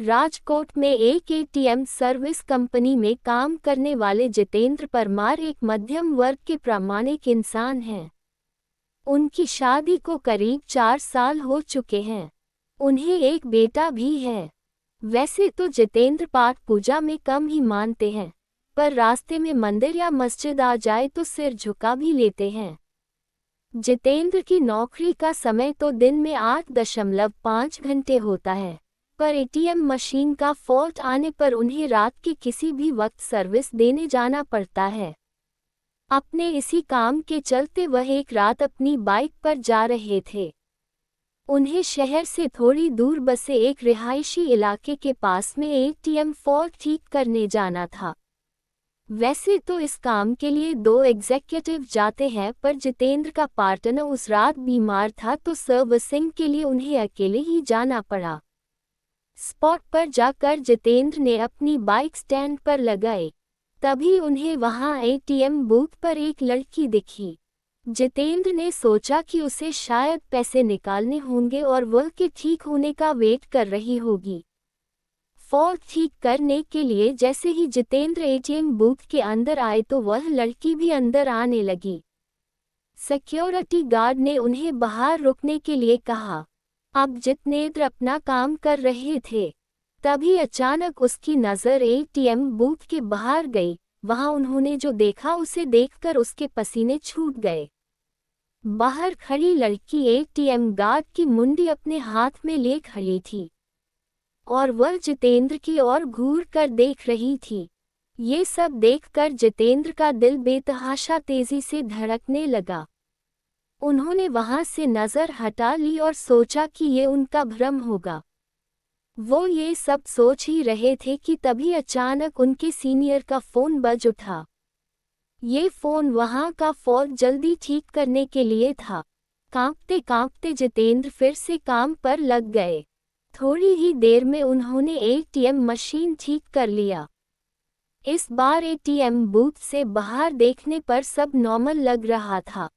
राजकोट में एक ATM service company में काम करने वाले जितेंद्र परमार एक मध्यम वर्ग के प्रामाणिक इंसान हैं। उनकी शादी को करीब 4 साल हो चुके हैं। उन्हें एक बेटा भी है। वैसे तो जितेंद्र पाठ पूजा में कम ही मानते हैं, पर रास्ते में मंदिर या मस्जिद आ जाए तो सिर झुका भी लेते हैं। जितेंद्र की नौकरी का समय तो दिन में 8.5 घंटे होता है, पर एटीएम मशीन का फॉल्ट आने पर उन्हें रात के किसी भी वक्त सर्विस देने जाना पड़ता है। अपने इसी काम के चलते वह एक रात अपनी बाइक पर जा रहे थे। उन्हें शहर से थोड़ी दूर बसे एक रिहायशी इलाके के पास में एटीएम फॉल्ट ठीक करने जाना था। वैसे तो इस काम के लिए 2 एग्जीक्यूटिव जाते हैं, पर जितेंद्र का पार्टनर उस रात बीमार था तो सर्विसिंग के लिए उन्हें अकेले ही जाना पड़ा। स्पॉट पर जाकर जितेंद्र ने अपनी बाइक स्टैंड पर लगाई। तभी उन्हें वहां एटीएम बूथ पर एक लड़की दिखी। जितेंद्र ने सोचा कि उसे शायद पैसे निकालने होंगे और वह के ठीक होने का वेट कर रही होगी। फॉल्ट ठीक करने के लिए जैसे ही जितेंद्र एटीएम बूथ के अंदर आए तो वह लड़की भी अंदर आने लगी। सिक्योरिटी गार्ड ने उन्हें बाहर रुकने के लिए कहा। अब जितेंद्र अपना काम कर रहे थे, तभी अचानक उसकी नज़र एटीएम बूथ के बाहर गई। वहां उन्होंने जो देखा उसे देखकर उसके पसीने छूट गए। बाहर खड़ी लड़की एटीएम गार्ड की मुंडी अपने हाथ में ले खड़ी थी और वह जितेंद्र की ओर घूर कर देख रही थी। ये सब देखकर जितेंद्र का दिल बेतहाशा तेजी से धड़कने लगा। उन्होंने वहां से नज़र हटा ली और सोचा कि ये उनका भ्रम होगा। वो ये सब सोच ही रहे थे कि तभी अचानक उनके सीनियर का फ़ोन बज उठा। ये फ़ोन वहां का फॉल्ट जल्दी ठीक करने के लिए था। कांपते कांपते जितेंद्र फिर से काम पर लग गए। थोड़ी ही देर में उन्होंने एटीएम मशीन ठीक कर लिया। इस बार एटीएम बूथ से बाहर देखने पर सब नॉर्मल लग रहा था।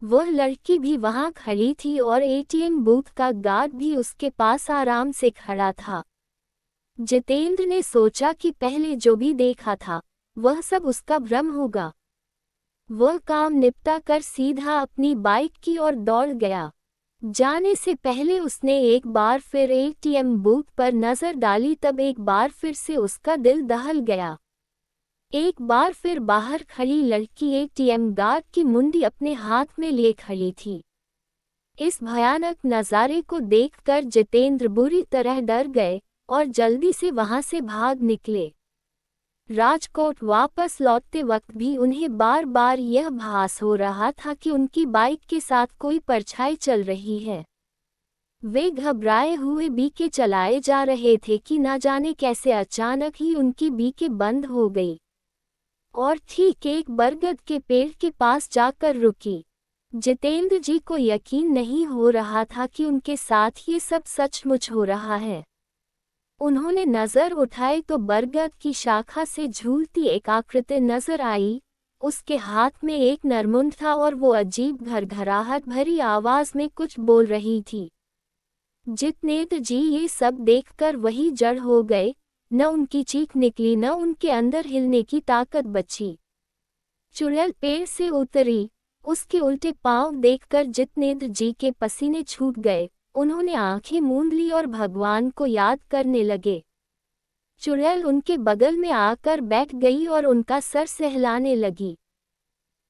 वह लड़की भी वहां खड़ी थी और एटीएम बूथ का गार्ड भी उसके पास आराम से खड़ा था। जितेंद्र ने सोचा कि पहले जो भी देखा था वह सब उसका भ्रम होगा। वह काम निपटा कर सीधा अपनी बाइक की ओर दौड़ गया। जाने से पहले उसने एक बार फिर एटीएम बूथ पर नजर डाली, तब एक बार फिर से उसका दिल दहल गया। एक बार फिर बाहर खड़ी लड़की एटीएम गार्ड की मुंडी अपने हाथ में लिए खड़ी थी। इस भयानक नज़ारे को देखकर जितेंद्र बुरी तरह डर गए और जल्दी से वहां से भाग निकले। राजकोट वापस लौटते वक्त भी उन्हें बार बार यह भास हो रहा था कि उनकी बाइक के साथ कोई परछाई चल रही है। वे घबराए हुए बीके चलाए जा रहे थे कि न जाने कैसे अचानक ही उनकी बीके बंद हो गई और ठीक एक बरगद के पेड़ के पास जाकर रुकी। जितेंद्र जी को यकीन नहीं हो रहा था कि उनके साथ ये सब सचमुच हो रहा है। उन्होंने नज़र उठाई तो बरगद की शाखा से झूलती एक आकृति नजर आई। उसके हाथ में एक नरमुंड था और वो अजीब घरघराहट भरी आवाज में कुछ बोल रही थी। जितेंद्र जी ये सब देखकर वही जड़ हो गए। न उनकी चीख निकली, न उनके अंदर हिलने की ताकत बची। चुड़ैल पेड़ से उतरी। उसके उल्टे पांव देखकर जितेंद्र जी के पसीने छूट गए। उन्होंने आंखें मूंद ली और भगवान को याद करने लगे। चुड़ैल उनके बगल में आकर बैठ गई और उनका सर सहलाने लगी।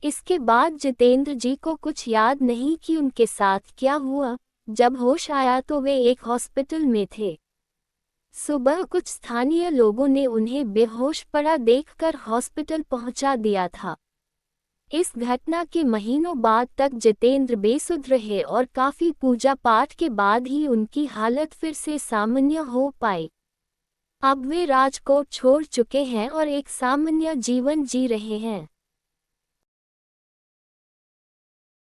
इसके बाद जितेंद्र जी को कुछ याद नहीं कि उनके साथ क्या हुआ। जब होश आया तो वे एक हॉस्पिटल में थे। सुबह कुछ स्थानीय लोगों ने उन्हें बेहोश पड़ा देखकर हॉस्पिटल पहुंचा दिया था। इस घटना के महीनों बाद तक जितेंद्र बेसुध रहे और काफी पूजा पाठ के बाद ही उनकी हालत फिर से सामान्य हो पाई। अब वे राजकोट छोड़ चुके हैं और एक सामान्य जीवन जी रहे हैं।